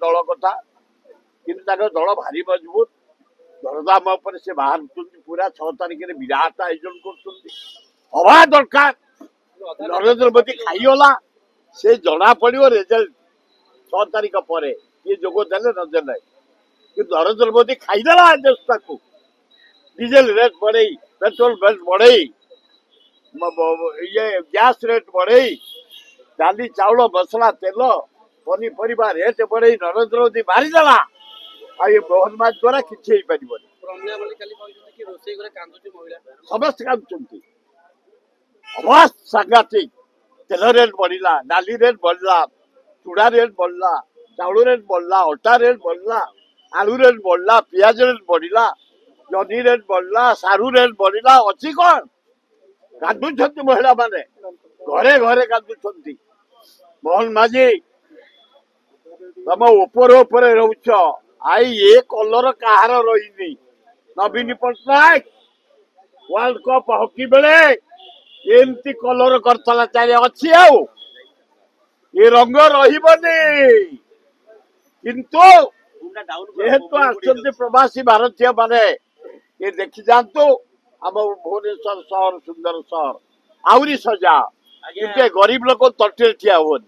दल कथा कि दल भारी मजबूत दरदाम उपर से बाहर पूरा 6 तारिख में विराट आयोजन करवा दरकार नरेंद्र मोदी खाईगला से जना पड़ो रिजल्ट 6 तारिख पर ये जोगदेले नदेले कि नरेंद्र मोदी खाईदेला देशटा को डीजेल रेट बढ़े पेट्रोल रेट बढ़े ये गैस रेट बढ़े डाली चाउल मसला तेल पनीपरिया रेट बढ़े नरेंद्र मोदी मारिदेला आ ये मोहन माझी द्वारा किसी समस्त कांदुंट सांघातिक तेल रेट बढ़ला डाली रेट बढ़ला चूड़ा रेट बढ़ला चाउल रेट बढ़ला अटा रेट बढ़ला आलू रेट बढ़ला पियाज रेट बढ़ला जनी रेट बढ़ला सारू रेट बढ़ला अच्छी कौन कांदुंट महिला माने घरे घरे कांदुंट मोहन माझी तुम उपर रोच आई ये कलर कहार रही नवीन पट्टनायक वर्ल्ड कप हॉकी बेले एमती कलर करतला चाहे अच्छी आउ ये रंग रही किंतु जेहेतु आसुच्च प्रवासी भारतीय माने ये देखी जातु आम भुवनेश्वर सहर सुंदर सहर आहरी सजा गरीब लोक तटे ठिया हुए।